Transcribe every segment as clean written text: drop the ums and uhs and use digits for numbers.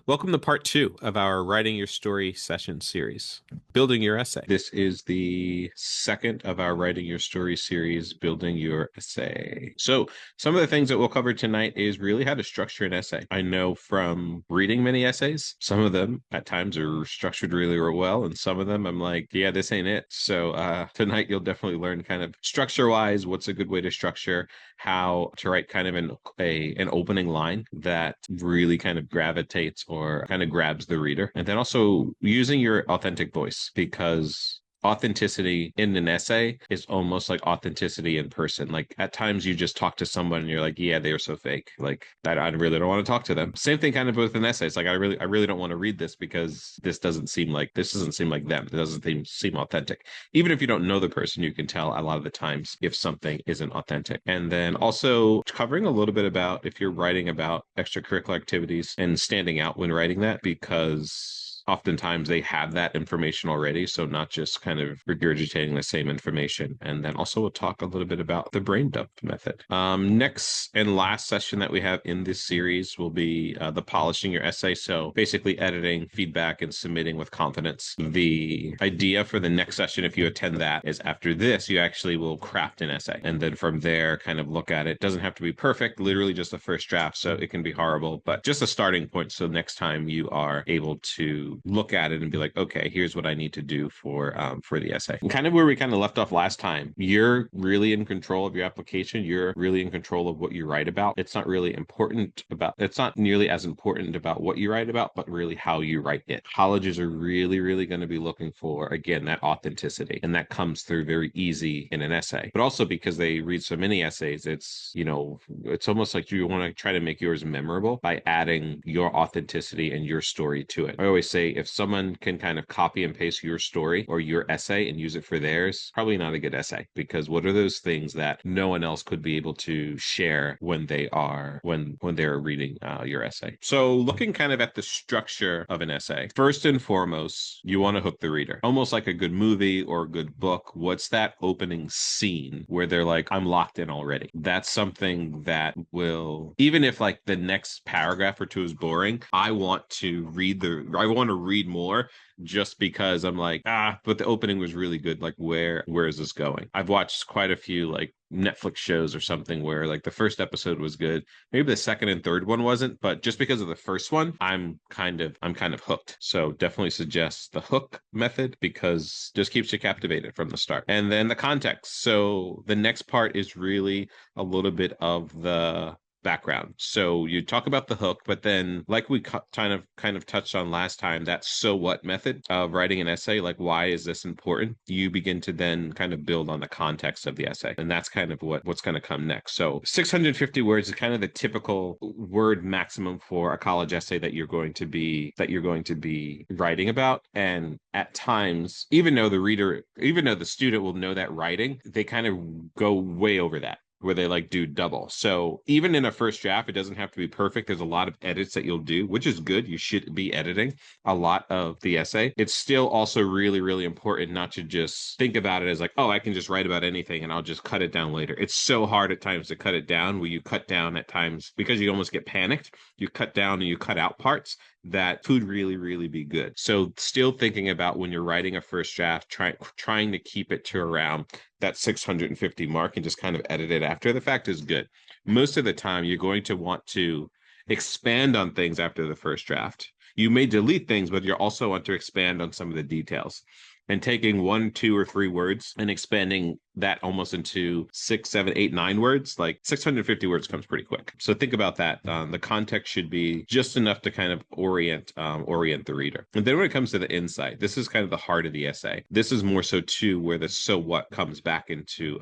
Welcome to part two of our Writing Your Story session series, Building Your Essay. This is the second of our Writing Your Story series, Building Your Essay. So, some of the things that we'll cover tonight is really how to structure an essay. I know from reading many essays, some of them at times are structured really, really well, and some of them I'm like, yeah, this ain't it. So, tonight you'll definitely learn kind of structure wise what's a good way to structure, how to write kind of an opening line that really kind of gravitates or kind of grabs the reader. And then also using your authentic voice, because authenticity in an essay is almost like authenticity in person. Like at times you just talk to someone and you're like, yeah, they're so fake. Like I really don't want to talk to them. Same thing kind of with an essay. It's like I really don't want to read this because this doesn't seem like them. It doesn't seem authentic. Even if you don't know the person, you can tell a lot of the times if something isn't authentic. And then also covering a little bit about if you're writing about extracurricular activities and standing out when writing that, because oftentimes they have that information already. So not just kind of regurgitating the same information. And then also we'll talk a little bit about the brain dump method. Next and last session that we have in this series will be the polishing your essay. So basically editing, feedback, and submitting with confidence. The idea for the next session, if you attend that, is after this, you actually will craft an essay. And then from there, kind of look at it. Doesn't have to be perfect, literally just a first draft. So it can be horrible, but just a starting point. So next time you are able to look at it and be like, okay, here's what I need to do for the essay. And kind of where we kind of left off last time, you're really in control of your application. You're really in control of what you write about. It's not nearly as important about what you write about, but really how you write it. Colleges are really, really going to be looking for, again, that authenticity. And that comes through very easy in an essay. But also because they read so many essays, it's almost like you want to try to make yours memorable by adding your authenticity and your story to it. I always say if someone can kind of copy and paste your story or your essay and use it for theirs, probably not a good essay, because what are those things that no one else could be able to share when they're reading your essay? So looking kind of at the structure of an essay, first and foremost, you want to hook the reader, almost like a good movie or a good book. What's that opening scene where they're like, I'm locked in already? That's something that will, even if like the next paragraph or two is boring, I want to read more, just because I'm like, but the opening was really good. Like, where is this going? I've watched quite a few like Netflix shows or something where like the first episode was good. Maybe the second and third one wasn't, but just because of the first one, I'm kind of hooked. So definitely suggest the hook method, because just keeps you captivated from the start. And then the context. So the next part is really a little bit of the background. So you talk about the hook, but then like we kind of touched on last time, that so what method of writing an essay, like why is this important? You begin to then kind of build on the context of the essay. And that's kind of what's going to come next. So 650 words is kind of the typical word maximum for a college essay that you're going to be writing about. And at times, even though the student will know that writing, they kind of go way over that, where they like do double. So even in a first draft, it doesn't have to be perfect. There's a lot of edits that you'll do, which is good. You should be editing a lot of the essay. It's still also really, really important not to just think about it as like, oh, I can just write about anything and I'll just cut it down later. It's so hard at times to cut it down, where you cut down at times because you almost get panicked. You cut down and you cut out parts that could really, really be good. So still thinking about when you're writing a first draft, trying to keep it to around that 650 mark and just kind of edit it after the fact is good. Most of the time, you're going to want to expand on things after the first draft. You may delete things, but you also want to expand on some of the details. And taking 1, 2, or 3 words and expanding that almost into 6, 7, 8, 9 words, like 650 words comes pretty quick. So think about that. The context should be just enough to kind of orient the reader. And then when it comes to the insight, this is kind of the heart of the essay. This is more so too where the so what comes back into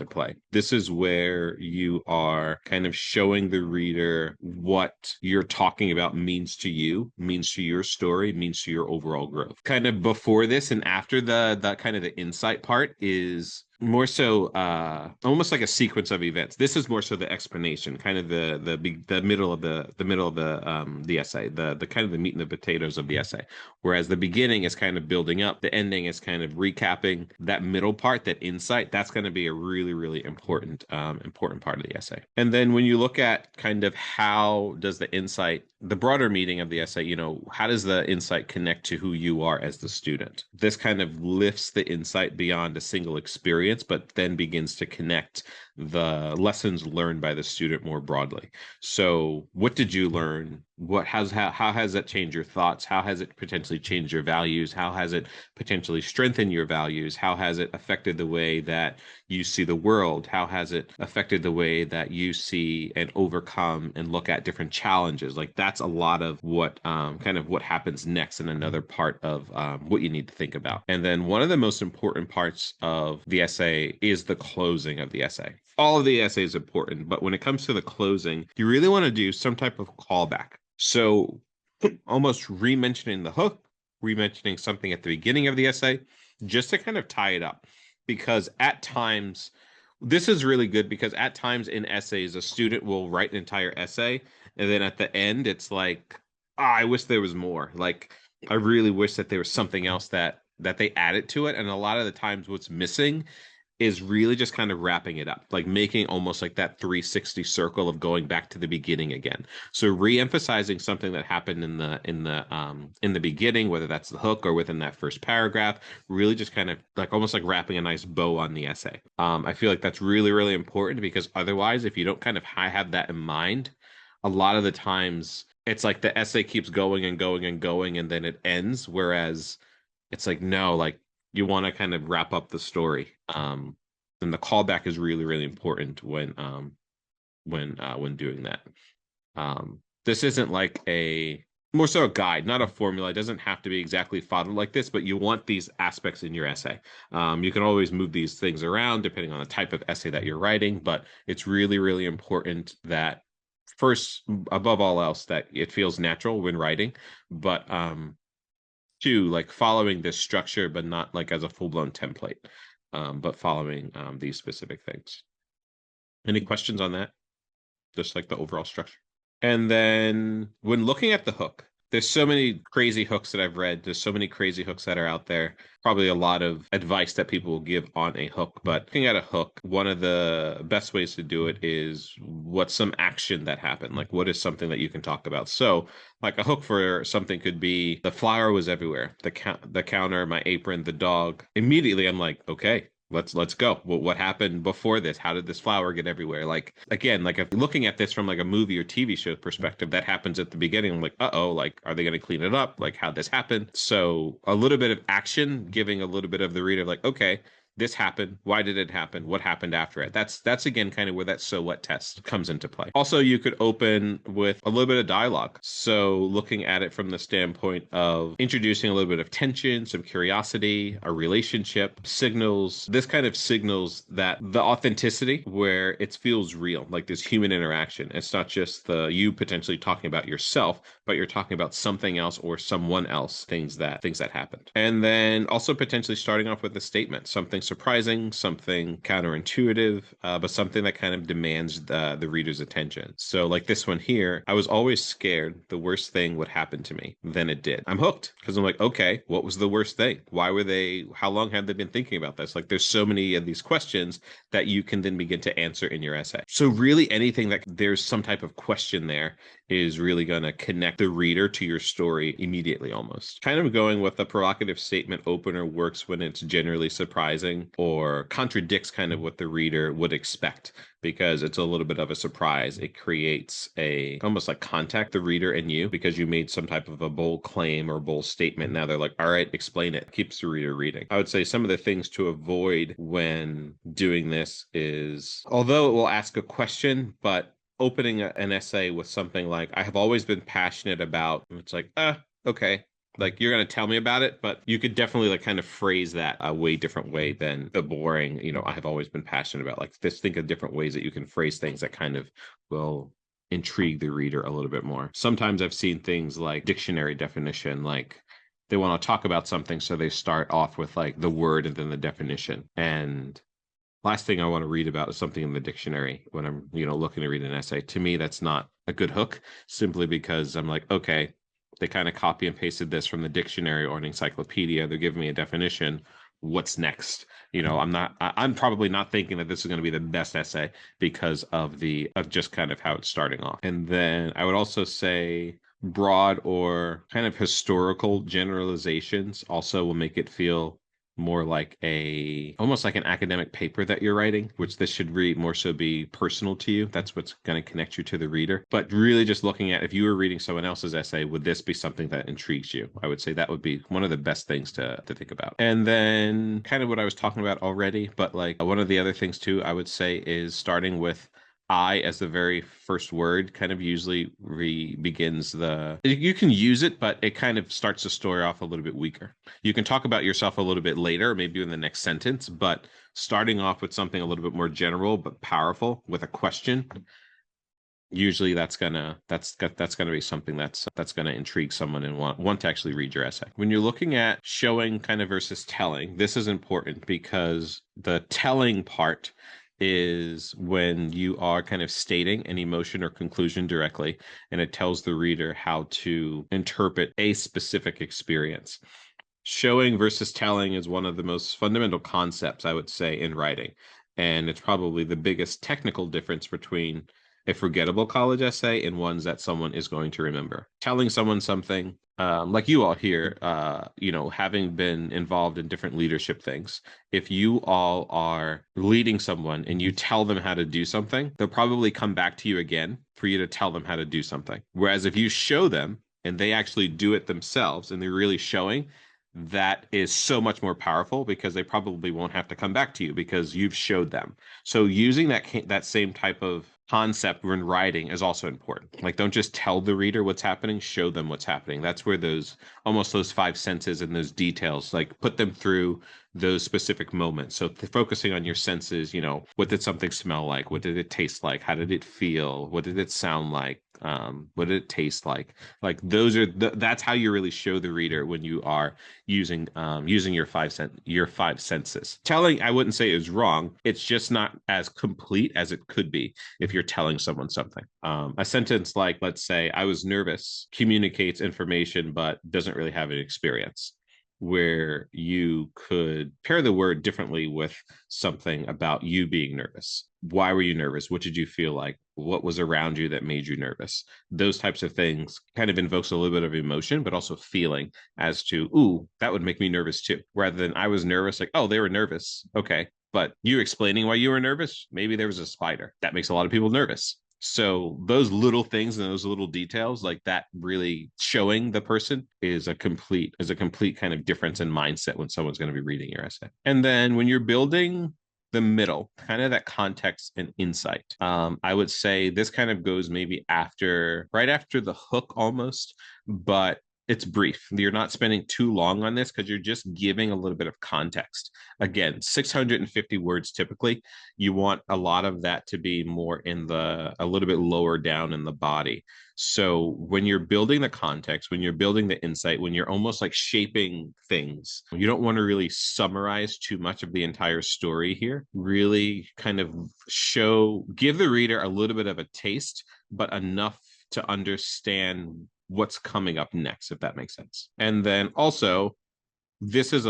play. This is where you are kind of showing the reader what you're talking about means to you, means to your story, means to your overall growth. Kind of before this and after the kind of the insight part is more so almost like a sequence of events. This is more so the explanation, kind of the middle of the essay, the kind of the meat and the potatoes of the essay. Whereas the beginning is kind of building up, the ending is kind of recapping. That middle part, that insight, that's going to be a really, really important part of the essay. And then when you look at kind of how does the insight, the broader meaning of the essay, how does the insight connect to who you are as the student? This kind of lifts the insight beyond a single experience, but then begins to connect the lessons learned by the student more broadly. So, what did you learn? How has that changed your thoughts? How has it potentially changed your values? How has it potentially strengthened your values? How has it affected the way that you see the world? How has it affected the way that you see and overcome and look at different challenges? Like that's a lot of what kind of what happens next in another part of what you need to think about. And then one of the most important parts of the essay is the closing of the essay. All of the essay is important, but when it comes to the closing, you really want to do some type of callback. So almost re-mentioning the hook, re-mentioning something at the beginning of the essay, just to kind of tie it up. Because at times, this is really good because at times in essays, a student will write an entire essay, and then at the end, it's like, I wish there was more. Like, I really wish that there was something else that they added to it. And a lot of the times, what's missing is really just kind of wrapping it up, like making almost like that 360 circle of going back to the beginning again. So re-emphasizing something that happened in the beginning, whether that's the hook or within that first paragraph, really just kind of like almost like wrapping a nice bow on the essay. I feel like that's really, really important because otherwise, if you don't kind of have that in mind, a lot of the times it's like the essay keeps going and going and going and then it ends. Whereas it's like, no, like you want to kind of wrap up the story. And the callback is really, really important when doing that. This isn't like a more so a guide, not a formula. It doesn't have to be exactly followed like this, but you want these aspects in your essay. You can always move these things around depending on the type of essay that you're writing, but it's really, really important that first, above all else, that it feels natural when writing, but two, like following this structure, but not like as a full-blown template, but following these specific things. Any questions on that? Just like the overall structure. And then when looking at the hook, there's so many crazy hooks that I've read. There's so many crazy hooks that are out there. Probably a lot of advice that people will give on a hook. But looking at a hook, one of the best ways to do it is what's some action that happened? Like, what is something that you can talk about? So, like a hook for something could be the flour was everywhere, the counter, my apron, the dog. Immediately, I'm like, okay, let's go. What happened before this? How did this flower get everywhere? Like again, like if looking at this from like a movie or TV show perspective, that happens at the beginning. I'm like, uh-oh, like are they going to clean it up? Like how'd this happen? So a little bit of action, giving a little bit of the reader like, okay, this happened. Why did it happen? What happened after it? That's again kind of where that so what test comes into play. Also, you could open with a little bit of dialogue. So looking at it from the standpoint of introducing a little bit of tension, some curiosity, a relationship, signals. This kind of signals that the authenticity where it feels real, like this human interaction. It's not just the you potentially talking about yourself, but you're talking about something else or someone else, things that happened. And then also potentially starting off with a statement, something surprising, something counterintuitive, but something that kind of demands the reader's attention. So like this one here, I was always scared the worst thing would happen to me. Then it did. I'm hooked because I'm like, okay, what was the worst thing? How long had they been thinking about this? Like there's so many of these questions that you can then begin to answer in your essay. So really anything that there's some type of question there is really going to connect the reader to your story immediately almost. Kind of going with a provocative statement opener works when it's generally surprising or contradicts kind of what the reader would expect because it's a little bit of a surprise. It creates a almost like contact the reader and you because you made some type of a bold claim or bold statement. Now they're like, all right, explain it. Keeps the reader reading. I would say some of the things to avoid when doing this is, although it will ask a question, but opening an essay with something like, I have always been passionate about, it's like, okay. Like you're going to tell me about it, but you could definitely like kind of phrase that a way different way than the boring, I have always been passionate about like this. Think of different ways that you can phrase things that kind of will intrigue the reader a little bit more. Sometimes I've seen things like dictionary definition, like they want to talk about something. So they start off with like the word and then the definition. And last thing I want to read about is something in the dictionary when I'm, looking to read an essay. To me, that's not a good hook, simply because I'm like, okay, they kind of copy and pasted this from the dictionary or an encyclopedia. They're giving me a definition. What's next? I'm probably not thinking that this is going to be the best essay because of just kind of how it's starting off. And then I would also say broad or kind of historical generalizations also will make it feel more like almost like an academic paper that you're writing, which this should read more so be personal to you. That's what's going to connect you to the reader. But really just looking at, if you were reading someone else's essay, would this be something that intrigues you? I would say that would be one of the best things to think about. And then kind of what I was talking about already, but like one of the other things too, I would say, is starting with I as the very first word kind of usually begins you can use it, but it kind of starts the story off a little bit weaker. You can talk about yourself a little bit later, maybe in the next sentence, but starting off with something a little bit more general but powerful with a question, usually that's gonna be something that's gonna intrigue someone and want to actually read your essay. When you're looking at showing kind of versus telling, this is important because the telling part is when you are kind of stating an emotion or conclusion directly, and it tells the reader how to interpret a specific experience. Showing versus telling is one of the most fundamental concepts, I would say, in writing. And it's probably the biggest technical difference between a forgettable college essay and ones that someone is going to remember. Telling someone something, like you all here, having been involved in different leadership things, if you all are leading someone and you tell them how to do something, they'll probably come back to you again for you to tell them how to do something. Whereas if you show them and they actually do it themselves and they're really showing, that is so much more powerful because they probably won't have to come back to you because you've showed them. So using that same type of concept when writing is also important. Like, don't just tell the reader what's happening, show them what's happening. That's where those five senses and those details, like, put them through those specific moments. So focusing on your senses, what did something smell like? What did it taste like? How did it feel? What did it sound like? What did it taste like? Like, that's how you really show the reader when you are using your five senses. Telling, I wouldn't say, is wrong. It's just not as complete as it could be if you're telling someone something. A sentence like, let's say, I was nervous, communicates information but doesn't really have an experience, where you could pair the word differently with something about you being nervous. Why were you nervous? What did you feel like? What was around you that made you nervous? Those types of things kind of invokes a little bit of emotion, but also feeling as to, ooh, that would make me nervous too. Rather than I was nervous, like, oh, they were nervous. Okay. But you explaining why you were nervous, maybe there was a spider. That makes a lot of people nervous. So those little things and those little details, like that, really showing the person is a complete kind of difference in mindset when someone's going to be reading your essay. And then when you're building the middle, kind of that context and insight, I would say this kind of goes maybe right after the hook almost, but it's brief. You're not spending too long on this because you're just giving a little bit of context. Again, 650 words typically. You want a lot of that to be more a little bit lower down in the body. So when you're building the context, when you're building the insight, when you're almost like shaping things, you don't want to really summarize too much of the entire story here. Really kind of give the reader a little bit of a taste, but enough to understand what's coming up next, if that makes sense. And then also, this is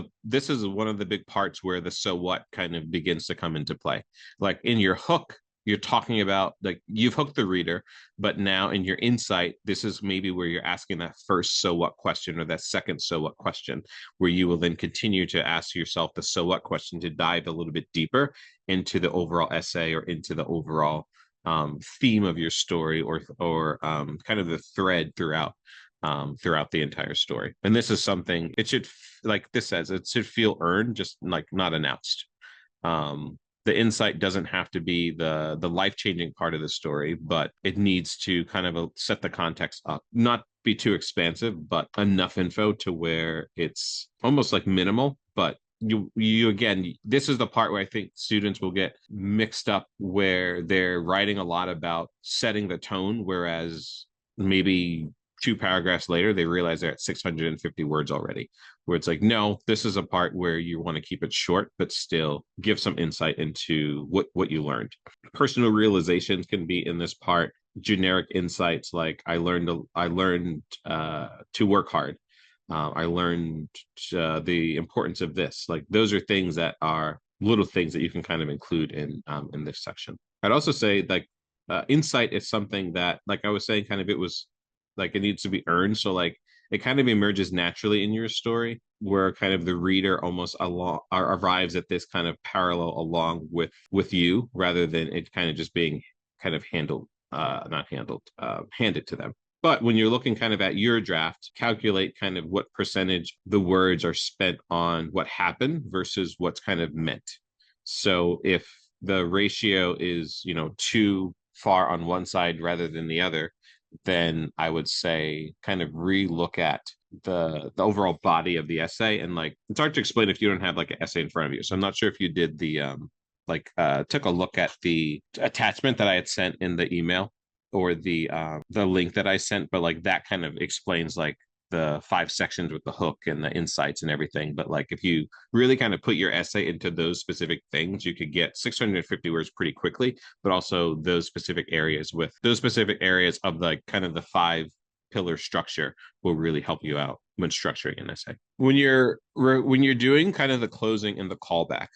one of the big parts where the so what kind of begins to come into play. Like in your hook, you're talking about, like, you've hooked the reader, but now in your insight, this is maybe where you're asking that first so what question or that second so what question, where you will then continue to ask yourself the so what question to dive a little bit deeper into the overall essay or into the overall theme of your story, or kind of the thread throughout the entire story. And this is something, it should, like this says, it should feel earned, just like not announced. The insight doesn't have to be the life-changing part of the story, but it needs to kind of set the context up, not be too expansive, but enough info to where it's almost like minimal, but you again, this is the part where I think students will get mixed up, where they're writing a lot about setting the tone, whereas maybe two paragraphs later, they realize they're at 650 words already, where it's like, no, this is a part where you want to keep it short, but still give some insight into what you learned. Personal realizations can be in this part. Generic insights like I learned to work hard. I learned the importance of this. Like those are things that are little things that you can kind of include in this section. I'd also say like insight is something that, like I was saying, kind of it was like it needs to be earned. So like it kind of emerges naturally in your story, where kind of the reader almost arrives at this kind of parallel along with you, rather than it kind of just being kind of handled, not handled, handed to them. But when you're looking kind of at your draft, calculate kind of what percentage the words are spent on what happened versus what's kind of meant. So if the ratio is, too far on one side rather than the other, then I would say kind of re-look at the overall body of the essay. And like it's hard to explain if you don't have like an essay in front of you. So I'm not sure if you did the took a look at the attachment that I had sent in the email, or the link that I sent, but like that kind of explains like the 5 sections with the hook and the insights and everything. But like if you really kind of put your essay into those specific things, you could get 650 words pretty quickly, but also those specific areas of like kind of the 5 pillar structure will really help you out when structuring an essay. When you're doing kind of the closing and the callback,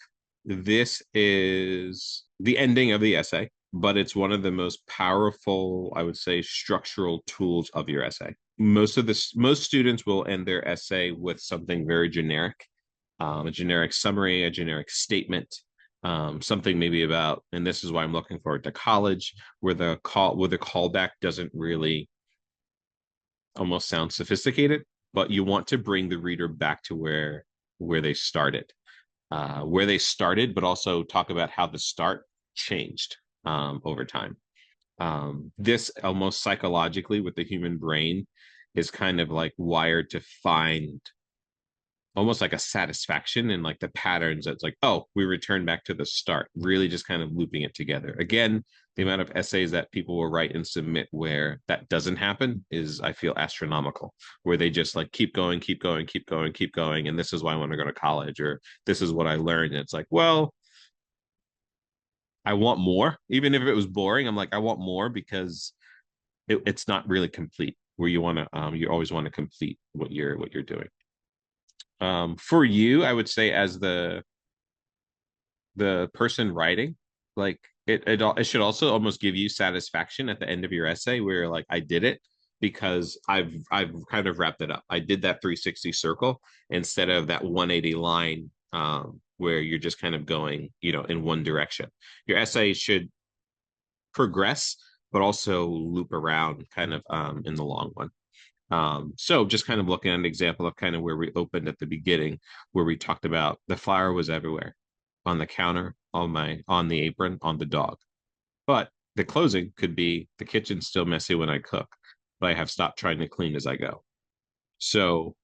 this is the ending of the essay, but it's one of the most powerful, I would say, structural tools of your essay. Most students will end their essay with something very generic, a generic summary, a generic statement, something maybe about, and this is why I'm looking forward to college, where the callback doesn't really almost sound sophisticated, but you want to bring the reader back to where they started, but also talk about how the start changed over time. This almost psychologically with the human brain is kind of like wired to find almost like a satisfaction in like the patterns. That's like, oh, we return back to the start, really just kind of looping it together. Again, the amount of essays that people will write and submit where that doesn't happen is, I feel, astronomical, where they just like keep going, keep going, keep going, keep going. And this is why I want to go to college, or this is what I learned. And it's like, well, I want more. Even if it was boring, I'm like, I want more, because it's not really complete. Where you always want to complete what you're doing. For you, I would say, as the person writing, like it should also almost give you satisfaction at the end of your essay, where you're like, I did it, because I've kind of wrapped it up. I did that 360 circle instead of that 180 line, where you're just kind of going, in one direction. Your essay should progress, but also loop around kind of in the long one. So just kind of looking at an example of kind of where we opened at the beginning, where we talked about the fire was everywhere, on the counter, on the apron, on the dog. But the closing could be the kitchen's still messy when I cook, but I have stopped trying to clean as I go. So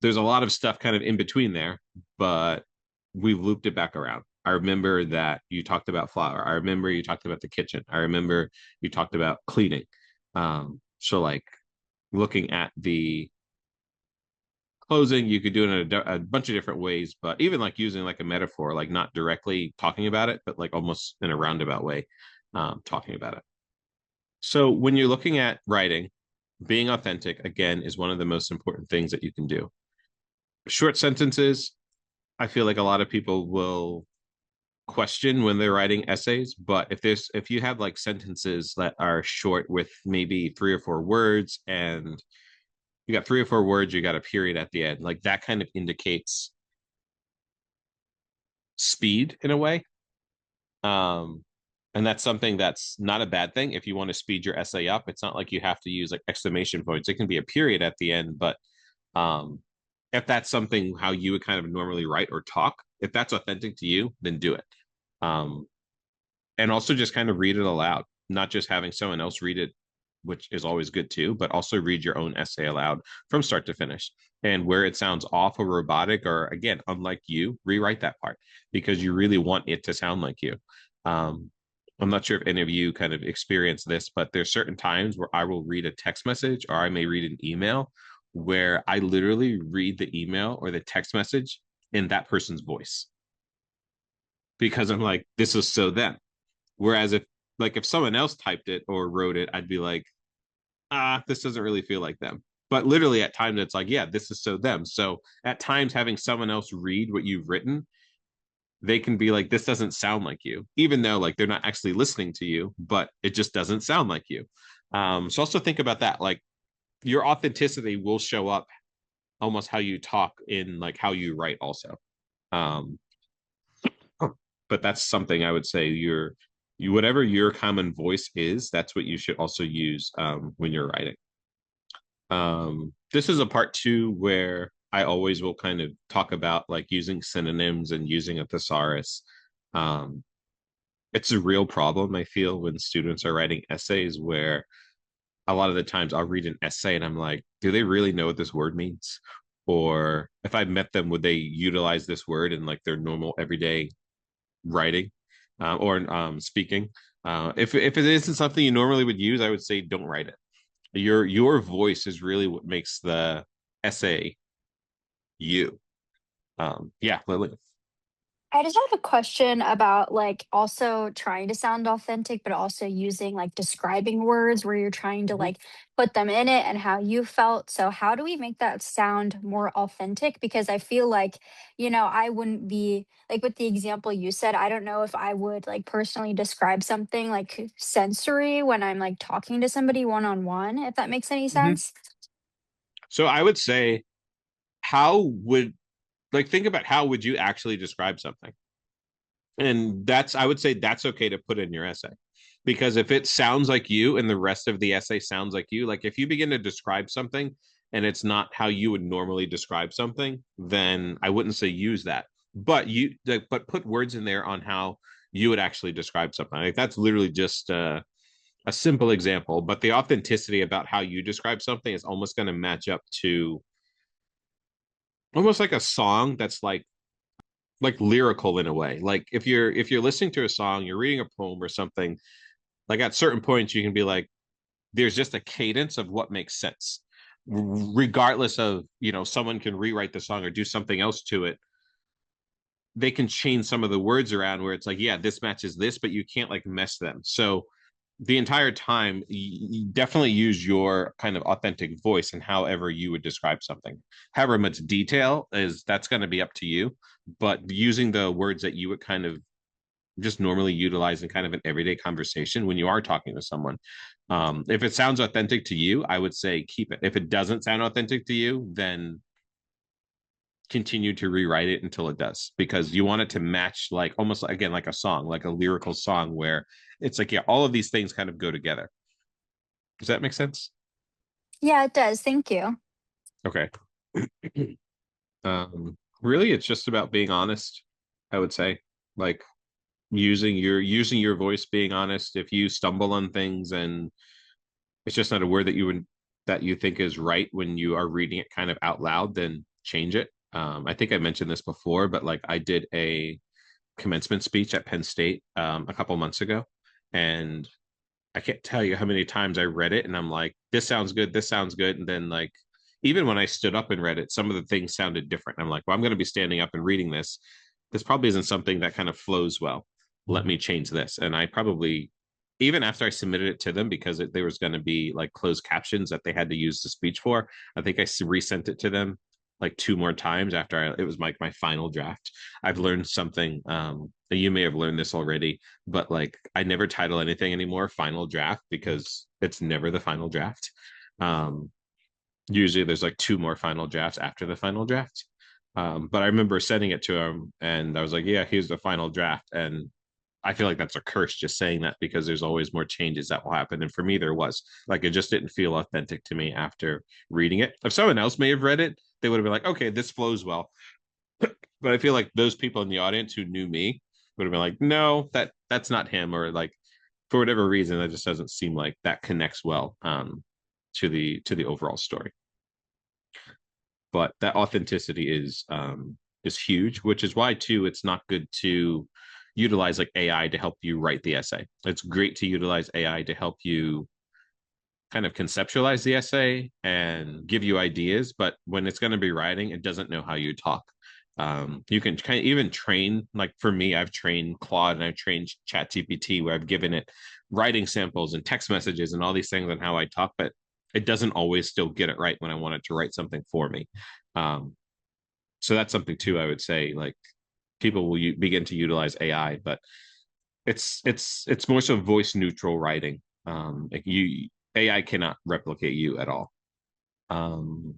there's a lot of stuff kind of in between there, but we've looped it back around. I remember that you talked about flour. I remember you talked about the kitchen. I remember you talked about cleaning. So like looking at the closing, you could do it in a bunch of different ways, but even like using like a metaphor, like not directly talking about it, but like almost in a roundabout way, talking about it. So when you're looking at writing, being authentic, again, is one of the most important things that you can do. Short sentences, I feel like a lot of people will question when they're writing essays, but if you have like sentences that are short with maybe 3 or 4 words, and you got 3 or 4 words, you got a period at the end, like that kind of indicates speed in a way. And that's something that's not a bad thing. If you want to speed your essay up, it's not like you have to use like exclamation points. It can be a period at the end, but if that's something how you would kind of normally write or talk, if that's authentic to you, then do it. And also just kind of read it aloud, not just having someone else read it, which is always good too, but also read your own essay aloud from start to finish. And where it sounds off or robotic, or again, unlike you, rewrite that part, because you really want it to sound like you. I'm not sure if any of you kind of experience this, but there's certain times where I will read a text message or I may read an email where I literally read the email or the text message in that person's voice because I'm like, this is so them. Whereas if someone else typed it or wrote it, I'd be like, this doesn't really feel like them. But literally at times it's like, yeah, this is so them. So at times having someone else read what you've written, they can be like, this doesn't sound like you, even though like they're not actually listening to you, but it just doesn't sound like you. So also think about that. Like your authenticity will show up almost how you talk in like how you write also. Um, but that's something I would say you whatever your common voice is, that's what you should also use when you're writing. This is a part two where I always will kind of talk about like using synonyms and using a thesaurus. Um, it's a real problem, I feel, when students are writing essays where a lot of the times I'll read an essay and I'm like, do they really know what this word means? Or if I met them, would they utilize this word in like their normal everyday writing or speaking? If it isn't something you normally would use, I would say don't write it. Your voice is really what makes the essay you. Yeah, Lily. I just have a question about like also trying to sound authentic, but also using like describing words where you're trying to Mhm. like put them in it and how you felt. So, how do we make that sound more authentic? Because I feel like, I wouldn't be like with the example you said, I don't know if I would like personally describe something like sensory when I'm like talking to somebody one on one, if that makes any Mhm. sense. So I would say, how would think about how would you actually describe something? And I would say that's okay to put in your essay. Because if it sounds like you and the rest of the essay sounds like you, like if you begin to describe something and it's not how you would normally describe something, then I wouldn't say use that. But put words in there on how you would actually describe something. Like that's literally just a simple example, but the authenticity about how you describe something is almost going to match up to almost like a song that's like lyrical in a way. Like if you're listening to a song, you're reading a poem or something, like at certain points you can be like, there's just a cadence of what makes sense. Regardless of, someone can rewrite the song or do something else to it. They can change some of the words around where it's like, yeah, this matches this, but you can't like mess them. So the entire time you definitely use your kind of authentic voice and however you would describe something. However much detail is that's going to be up to you, but using the words that you would kind of just normally utilize in kind of an everyday conversation when you are talking to someone. If it sounds authentic to you, I would say keep it. If it doesn't sound authentic to you, then continue to rewrite it until it does, because you want it to match, like almost again like a song, like a lyrical song where it's like, yeah, all of these things kind of go together. Does that make sense? Yeah, it does. Thank you. Okay. Really, it's just about being honest, I would say. Like using your voice, being honest. If you stumble on things and it's just not a word that you think is right when you are reading it kind of out loud, then change it. I think I mentioned this before, but like I did a commencement speech at Penn State a couple months ago, and I can't tell you how many times I read it and I'm like, this sounds good, this sounds good. And then like even when I stood up and read it, some of the things sounded different. I'm like, well, I'm going to be standing up and reading this. This probably isn't something that kind of flows well. Let me change this. And I probably, even after I submitted it to them, because there was going to be like closed captions that they had to use the speech for, I think I resent it to them like two more times after it was my final draft. I've learned something. You may have learned this already, but like I never title anything anymore final draft because it's never the final draft. Um, Usually there's like two more final drafts after the final draft. But I remember sending it to him and I was like, yeah, here's the final draft. And I feel like that's a curse just saying that because there's always more changes that will happen. And for me, there was like, it just didn't feel authentic to me after reading it. If someone else may have read it, they would have been like, okay, this flows well. But I feel like those people in the audience who knew me would have been like, no, that's not him, or like for whatever reason, that just doesn't seem like that connects well to the overall story. But that authenticity is huge, which is why too it's not good to utilize like AI to help you write the essay. It's great to utilize AI to help you kind of conceptualize the essay and give you ideas, but when it's going to be writing, it doesn't know how you talk. You can kind of even train, like for me, I've trained Claude and I've trained ChatGPT where I've given it writing samples and text messages and all these things on how I talk, but it doesn't always still get it right when I want it to write something for me. Um, so that's something too, I would say, like people will begin to utilize AI, but it's more so voice neutral writing. Like you AI cannot replicate you at all. Um,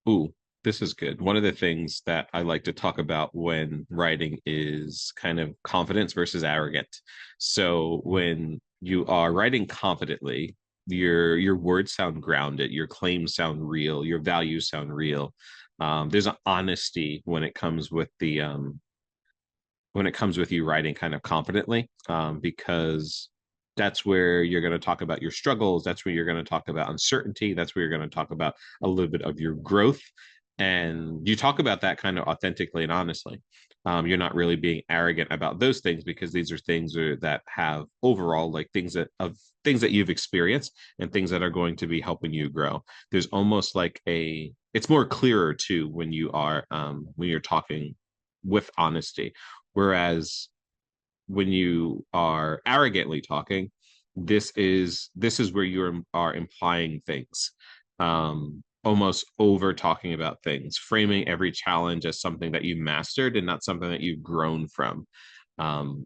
ooh, this is good. One of the things that I like to talk about when writing is kind of confidence versus arrogant. So when you are writing confidently, your words sound grounded, your claims sound real, your values sound real. There's an honesty when it comes with you writing kind of confidently, because that's where you're going to talk about your struggles. That's where you're going to talk about uncertainty. That's where you're going to talk about a little bit of your growth. And you talk about that kind of authentically and honestly. You're not really being arrogant about those things because these are things that have overall like things that you've experienced and things that are going to be helping you grow. There's almost like it's more clearer too when you're talking with honesty. Whereas when you are arrogantly talking, this is where are implying things, almost over talking about things, framing every challenge as something that you mastered and not something that you've grown from. Um,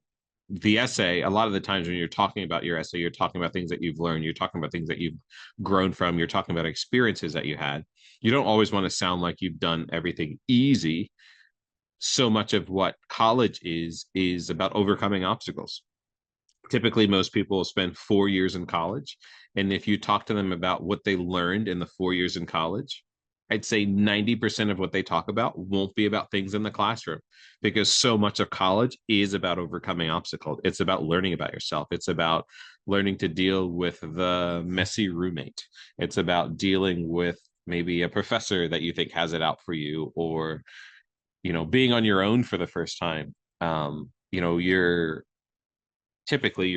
the essay, a lot of the times when you're talking about your essay, you're talking about things that you've learned, you're talking about things that you've grown from, you're talking about experiences that you had. You don't always want to sound like you've done everything easy. So much of what college is about overcoming obstacles. Typically most people spend 4 years in college, and if you talk to them about what they learned in the 4 years in college, I'd say 90% of what they talk about won't be about things in the classroom, because so much of college is about overcoming obstacles. It's about learning about yourself. It's about learning to deal with the messy roommate. It's about dealing with maybe a professor that you think has it out for you, or being on your own for the first time. You're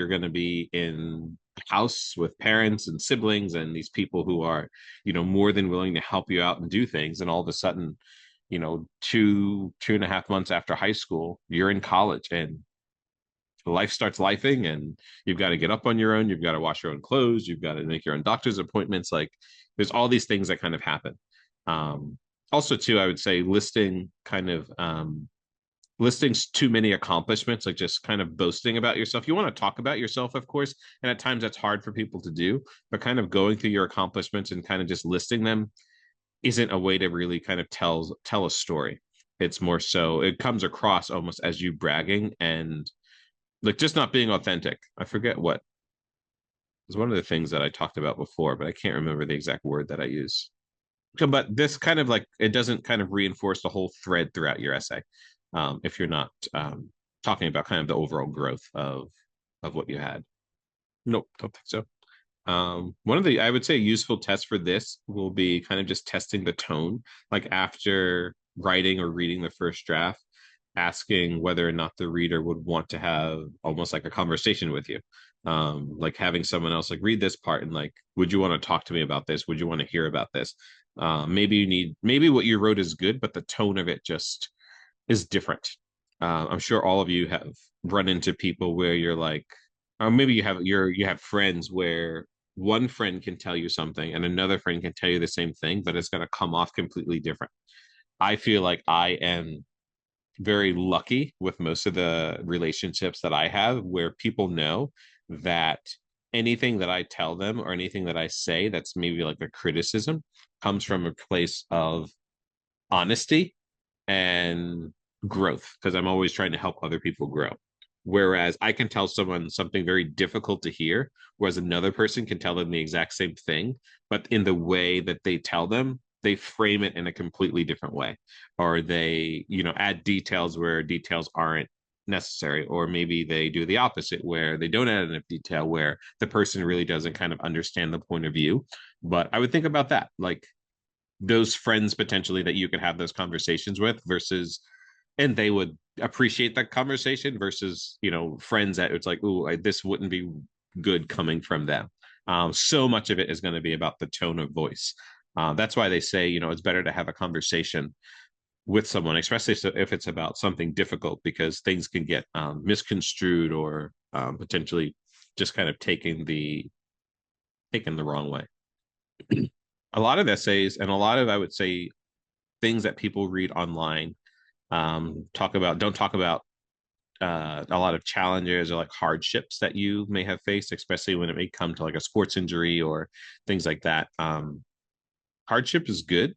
going to be in a house with parents and siblings and these people who are more than willing to help you out and do things, and all of a sudden, 2.5 months after high school, you're in college and life starts lifing, and you've got to get up on your own, you've got to wash your own clothes, you've got to make your own doctor's appointments. Like there's all these things that kind of happen. um Also too, I would say listing too many accomplishments, like just kind of boasting about yourself. You want to talk about yourself, of course, and at times that's hard for people to do, but kind of going through your accomplishments and kind of just listing them isn't a way to really kind of tell a story. It's more so it comes across almost as you bragging and like just not being authentic. I forget what was one of the things that I talked about before, but I can't remember the exact word that I use. But this kind of like it doesn't kind of reinforce the whole thread throughout your essay, if you're not talking about kind of the overall growth of what you had. Nope, don't think so. One of the I would say useful tests for this will be kind of just testing the tone, like after writing or reading the first draft, asking whether or not the reader would want to have almost like a conversation with you. Like having someone else like read this part and like, would you want to talk to me about this? Would you want to hear about this? Maybe what you wrote is good, but the tone of it just is different. I'm sure all of you have run into people where you're like, or maybe you have friends where one friend can tell you something and another friend can tell you the same thing, but it's going to come off completely different. I feel like I am very lucky with most of the relationships that I have where people know that anything that I tell them or anything that I say that's maybe like a criticism comes from a place of honesty and growth, because I'm always trying to help other people grow. Whereas I can tell someone something very difficult to hear, whereas another person can tell them the exact same thing, but in the way that they tell them, they frame it in a completely different way, or they, add details where details aren't necessary, or maybe they do the opposite where they don't add enough detail where the person really doesn't kind of understand the point of view. But I would think about that, like those friends potentially that you could have those conversations with versus and they would appreciate that conversation versus, friends that it's like, ooh, this wouldn't be good coming from them. So much of it is going to be about the tone of voice. That's why they say, it's better to have a conversation with someone, especially if it's about something difficult, because things can get misconstrued or potentially just kind of taken the wrong way. A lot of essays and a lot of, I would say, things that people read online don't talk about a lot of challenges or like hardships that you may have faced, especially when it may come to like a sports injury or things like that. Hardship is good,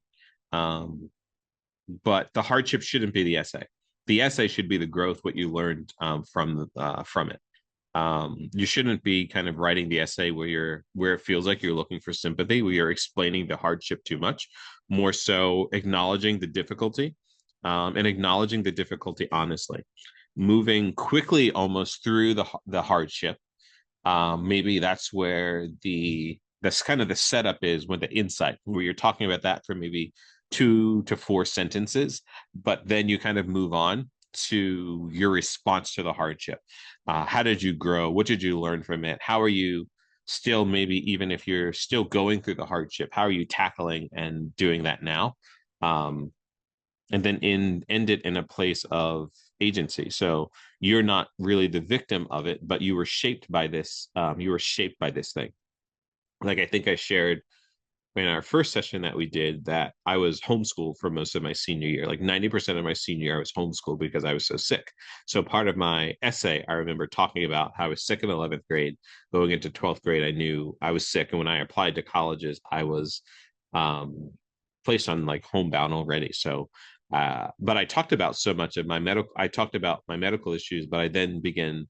um, but the hardship shouldn't be the essay. The essay should be the growth, what you learned from it. You shouldn't be kind of writing the essay where it feels like you're looking for sympathy, where you're explaining the hardship too much. More so, acknowledging the difficulty, and acknowledging the difficulty honestly, moving quickly almost through the hardship. Maybe that's where that's kind of the setup is, when the insight, where you're talking about that for maybe 2 to 4 sentences, but then you kind of move on to your response to the hardship. How did you grow? What did you learn from it? How are you still, maybe even if you're still going through the hardship, how are you tackling and doing that now? Um, and then end it in a place of agency. So you're not really the victim of it, but you were shaped by this. You were shaped by this thing. Like I think I shared in our first session that we did that I was homeschooled for most of my senior year. Like 90% of my senior year, I was homeschooled because I was so sick. So part of my essay, I remember talking about how I was sick in 11th grade. Going into 12th grade, I knew I was sick. And when I applied to colleges, I was um, placed on like homebound already. So, but I talked about so much of I talked about my medical issues, but I then began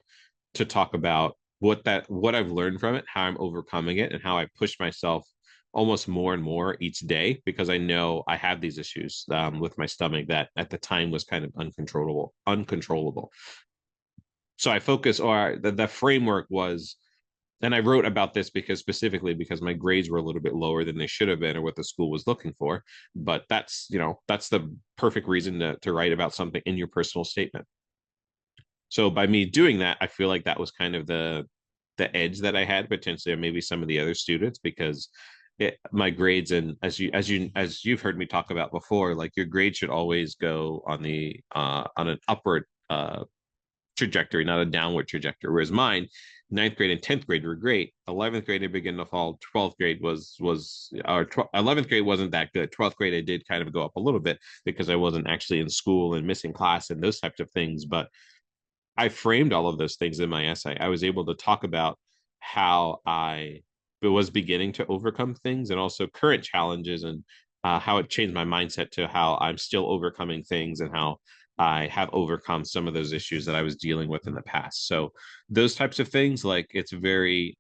to talk about what I've learned from it, how I'm overcoming it, and how I push myself almost more and more each day, because I know I have these issues with my stomach that at the time was kind of uncontrollable. So I focus, or the framework was, and I wrote about this because specifically because my grades were a little bit lower than they should have been or what the school was looking for. But that's the perfect reason to write about something in your personal statement. So by me doing that, I feel like that was kind of the edge that I had potentially, or maybe some of the other students, because my grades, and as you've heard me talk about before, like your grade should always go on an upward trajectory, not a downward trajectory. Whereas mine, ninth grade and 10th grade were great. 11th grade, it began to fall. 12th grade was or 11th grade wasn't that good. 12th grade, I did kind of go up a little bit because I wasn't actually in school and missing class and those types of things. But I framed all of those things in my essay. I was able to talk about how I was beginning to overcome things and also current challenges, and how it changed my mindset to how I'm still overcoming things and how I have overcome some of those issues that I was dealing with in the past. So those types of things, like it's very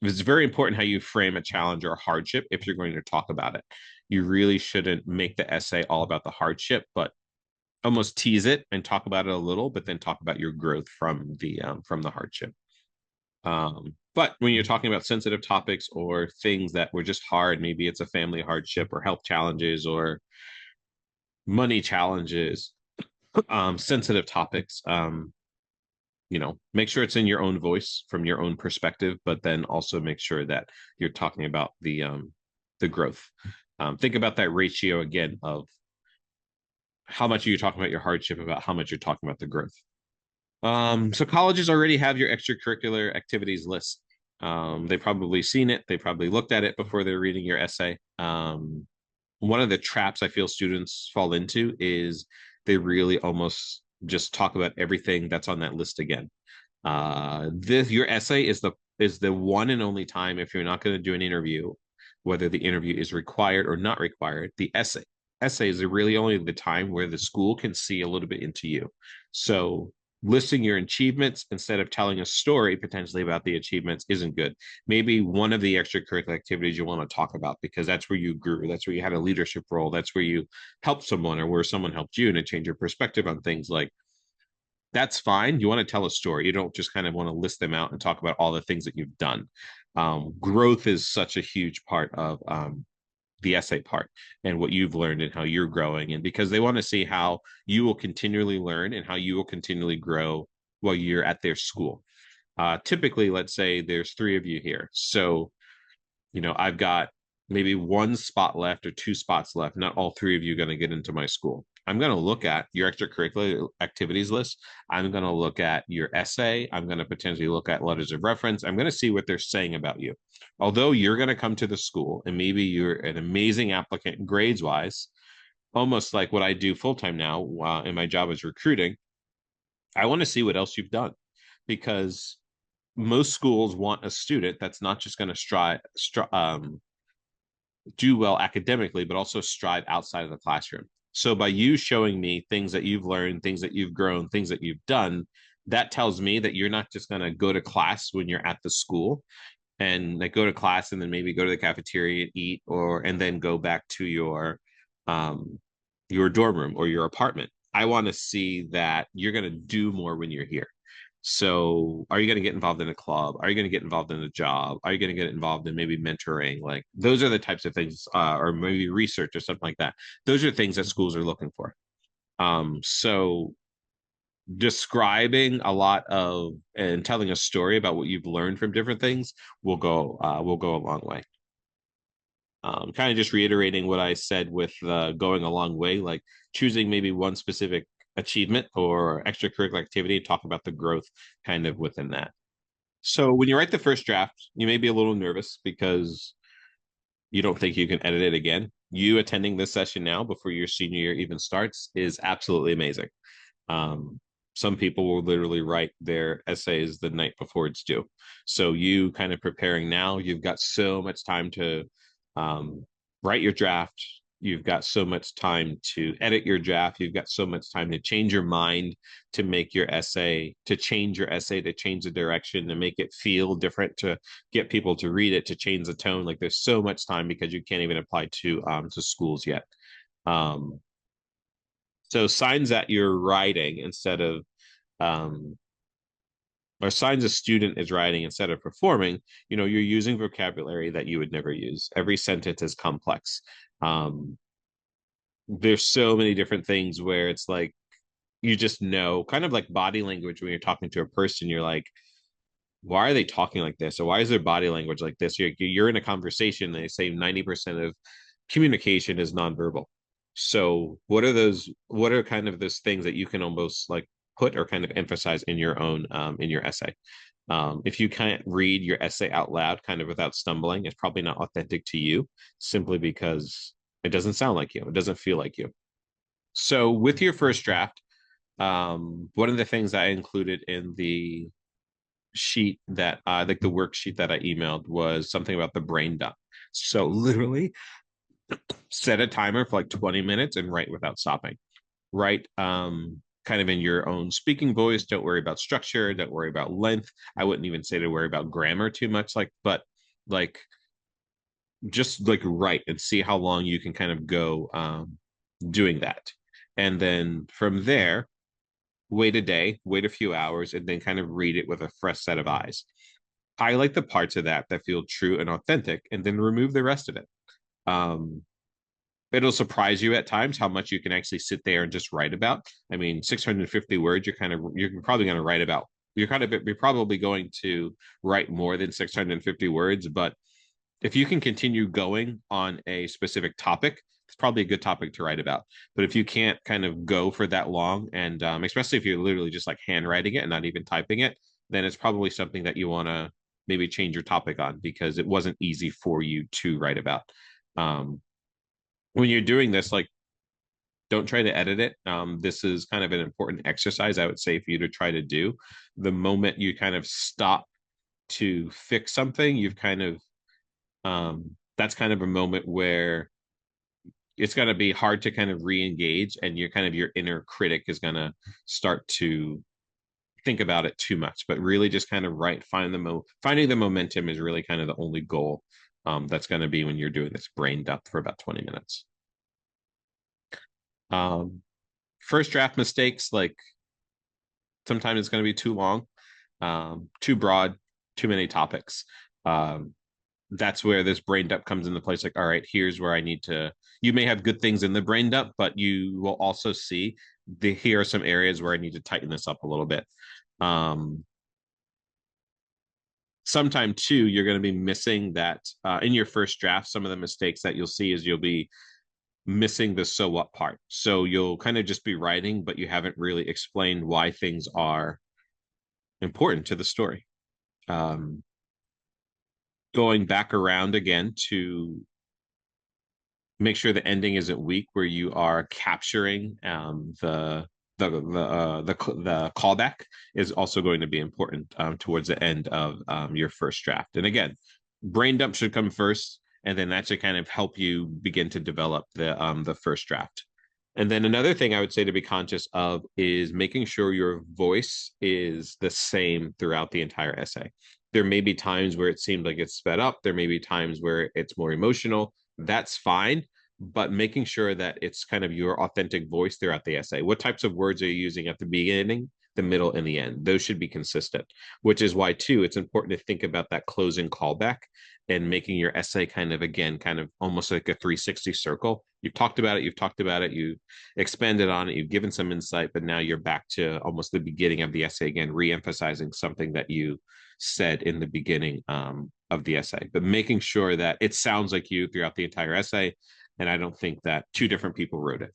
important how you frame a challenge or a hardship if you're going to talk about it. You really shouldn't make the essay all about the hardship, but almost tease it and talk about it a little, but then talk about your growth from the hardship. But when you're talking about sensitive topics or things that were just hard, maybe it's a family hardship or health challenges or money challenges, sensitive topics. Make sure it's in your own voice from your own perspective, but then also make sure that you're talking about the growth. Think about that ratio again of how much are you talking about your hardship, about how much you're talking about the growth. So colleges already have your extracurricular activities list. They've probably seen it. They probably looked at it before they're reading your essay. One of the traps I feel students fall into is they really almost just talk about everything that's on that list again. This your essay is the one and only time, if you're not going to do an interview, whether the interview is required or not required, the essay is really only the time where the school can see a little bit into you. So listing your achievements instead of telling a story potentially about the achievements isn't good. Maybe one of the extracurricular activities you want to talk about because that's where you grew, that's where you had a leadership role, that's where you helped someone or where someone helped you, and it changed your perspective on things. Like, that's fine. You want to tell a story. You don't just kind of want to list them out and talk about all the things that you've done. Growth is such a huge part of the essay part and what you've learned and how you're growing, and because they want to see how you will continually learn and how you will continually grow while you're at their school. Typically, let's say there's three of you here, so I've got maybe one spot left or two spots left. Not all three of you are going to get into my school. I'm going to look at your extracurricular activities list. I'm going to look at your essay. I'm going to potentially look at letters of reference. I'm going to see what they're saying about you. Although you're going to come to the school and maybe you're an amazing applicant grades wise, almost like what I do full time now in my job is recruiting. I want to see what else you've done, because most schools want a student that's not just going to do well academically, but also strive outside of the classroom. So by you showing me things that you've learned, things that you've grown, things that you've done, that tells me that you're not just going to go to class when you're at the school and like go to class and then maybe go to the cafeteria and eat, or and then go back to um your dorm room or your apartment. I want to see that you're going to do more when you're here. So, are you going to get involved in a club? Are you going to get involved in a job? Are you going to get involved in maybe mentoring? Like those are the types of things, or maybe research or something like that. Those are things that schools are looking for. So describing a lot of and telling a story about what you've learned from different things will go a long way. Kind of just reiterating what I said with going a long way, like choosing maybe one specific achievement or extracurricular activity, talk about the growth kind of within that. So when you write the first draft, you may be a little nervous because you don't think you can edit it again. You attending this session now before your senior year even starts is absolutely amazing. Um, some people will literally write their essays the night before it's due. So you kind of preparing now, you've got so much time to um, write your draft. You've got so much time to edit your draft. You've got so much time to change your mind, to make your essay, to change your essay, to change the direction, to make it feel different, to get people to read it, to change the tone. Like there's so much time because you can't even apply to schools yet. Um, so signs that you're writing instead of um, or signs a student is writing instead of performing, you're using vocabulary that you would never use. Every sentence is complex. Um, there's so many different things where it's like you just know, kind of like body language when you're talking to a person, you're like, why are they talking like this? Or why is their body language like this? You're in a conversation, they say 90% of communication is nonverbal. So what are kind of those things that you can almost like put or kind of emphasize in your own in your essay? If you can't read your essay out loud kind of without stumbling, it's probably not authentic to you, simply because it doesn't sound like you, it doesn't feel like you. So with your first draft, one of the things I included in the sheet that like the worksheet that I emailed was something about the brain dump. So literally set a timer for like 20 minutes and write without stopping. Write kind of in your own speaking voice. Don't worry about structure, don't worry about length. I wouldn't even say to worry about grammar too much, but like just like write and see how long you can kind of go doing that. And then from there, wait a day, wait a few hours, and then kind of read it with a fresh set of eyes. Highlight the parts of that feel true and authentic, and then remove the rest of it. Um, it'll surprise you at times how much you can actually sit there and just write about. I mean, 650 words, you're probably going to write about. You're probably going to write more than 650 words, but if you can continue going on a specific topic, it's probably a good topic to write about. But if you can't kind of go for that long, and especially if you're literally just like handwriting it and not even typing it, then it's probably something that you want to maybe change your topic on because it wasn't easy for you to write about. Um, when you're doing this, like, don't try to edit it. This is kind of an important exercise, I would say, for you to try to do. The moment you kind of stop to fix something, you've kind of that's kind of a moment where it's going to be hard to kind of re-engage, and your inner critic is going to start to think about it too much, but really just kind of finding the momentum is really kind of the only goal. That's going to be when you're doing this brain dump for about 20 minutes. um, First draft mistakes, like sometimes it's going to be too long, too broad, too many topics. um, that's where this brain dump comes into place. Like, all right, here's where I need to. You may have good things in the brain dump, but you will also see here are some areas where I need to tighten this up a little bit. Um, Sometime too, you're going to be missing that in your first draft. Some of the mistakes that you'll see is you'll be missing the so what part. So you'll kind of just be writing, but you haven't really explained why things are important to the story. Um, Going back around again to make sure the ending isn't weak, where you are capturing the callback is also going to be important towards the end of your first draft. And again, brain dump should come first, and then that should kind of help you begin to develop the first draft. And then another thing I would say to be conscious of is making sure your voice is the same throughout the entire essay. There may be times where it seems like it's sped up. There may be times where it's more emotional. That's fine, but making sure that it's kind of your authentic voice throughout the essay. What types of words are you using at the beginning, the middle, and the end? Those should be consistent, which is why, too, it's important to think about that closing callback and making your essay kind of, again, kind of almost like a 360 circle. You've talked about it, you've expanded on it, you've given some insight, but now you're back to almost the beginning of the essay again, re-emphasizing something that you said in the beginning of the essay, but making sure that it sounds like you throughout the entire essay. And I don't think that two different people wrote it.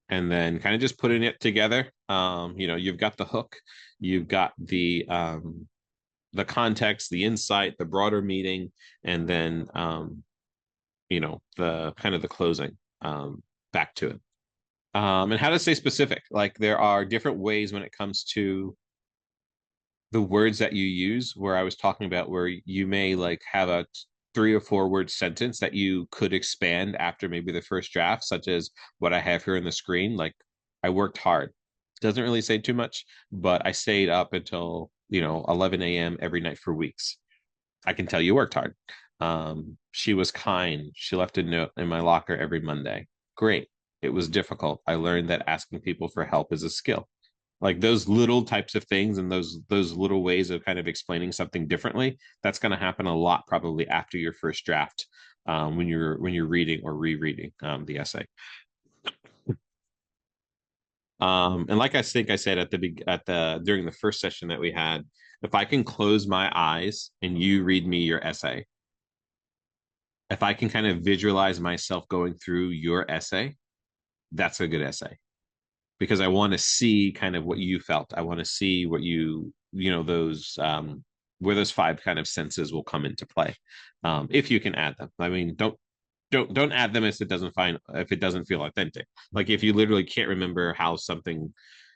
And then kind of just putting it together. You've got the hook, you've got the context, the insight, the broader meaning, and then the kind of the closing back to it. And how to stay specific. Like there are different ways when it comes to the words that you use, where I was talking about where you may like have a 3 or 4 word sentence that you could expand after maybe the first draft, such as what I have here on the screen. Like, I worked hard. Doesn't really say too much, but I stayed up until 11 a.m. every night for weeks. I can tell you worked hard. She was kind. She left a note in my locker every Monday. Great. It was difficult. I learned that asking people for help is a skill. Like those little types of things and those little ways of kind of explaining something differently, that's going to happen a lot probably after your first draft, when you're reading or rereading the essay. And like I think I said at the during the first session that we had, if I can close my eyes and you read me your essay, if I can kind of visualize myself going through your essay, that's a good essay, because I want to see kind of what you felt. I want to see what those where those 5 kind of senses will come into play, if you can add them. I mean, don't add them if it doesn't feel authentic. Like if you literally can't remember how something,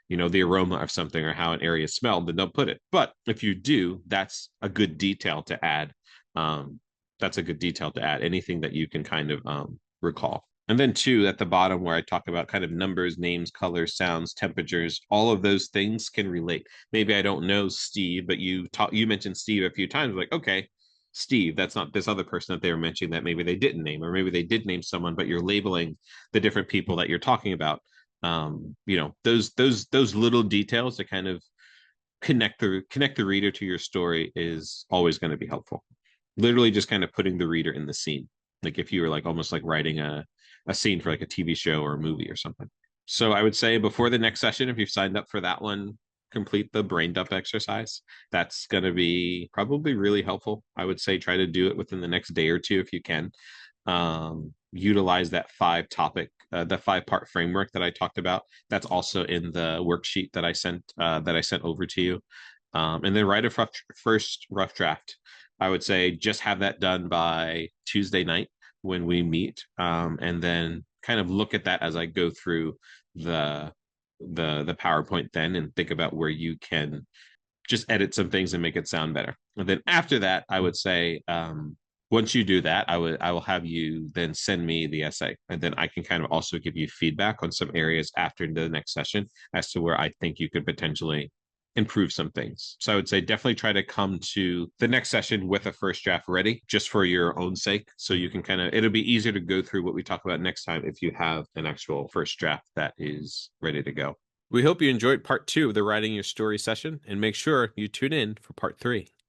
the aroma of something or how an area smelled, then don't put it. But if you do, that's a good detail to add. Um, that's a good detail to add. Anything that you can kind of recall. And then 2, at the bottom where I talk about kind of numbers, names, colors, sounds, temperatures, all of those things can relate. Maybe I don't know Steve, but you mentioned Steve a few times. Like, okay, Steve, that's not this other person that they were mentioning that maybe they didn't name, or maybe they did name someone, but you're labeling the different people that you're talking about. Those little details to kind of connect the reader to your story is always going to be helpful. Literally just kind of putting the reader in the scene. Like if you were like almost like writing a scene for like a TV show or a movie or something. So I would say before the next session, if you've signed up for that one, complete the brain dump exercise. That's going to be probably really helpful. I would say try to do it within the next day or two if you can. Utilize that the 5-part framework that I talked about. That's also in the worksheet that I sent over to you. And then write a first rough draft. I would say just have that done by Tuesday night when we meet, and then kind of look at that as I go through the the PowerPoint then, and think about where you can just edit some things and make it sound better. And then after that, I would say, once you do that, I will have you then send me the essay, and then I can kind of also give you feedback on some areas after the next session as to where I think you could potentially improve some things. So I would say definitely try to come to the next session with a first draft ready, just for your own sake. So you can it'll be easier to go through what we talk about next time if you have an actual first draft that is ready to go. We hope you enjoyed part 2 of the Writing Your Story session, and make sure you tune in for part 3.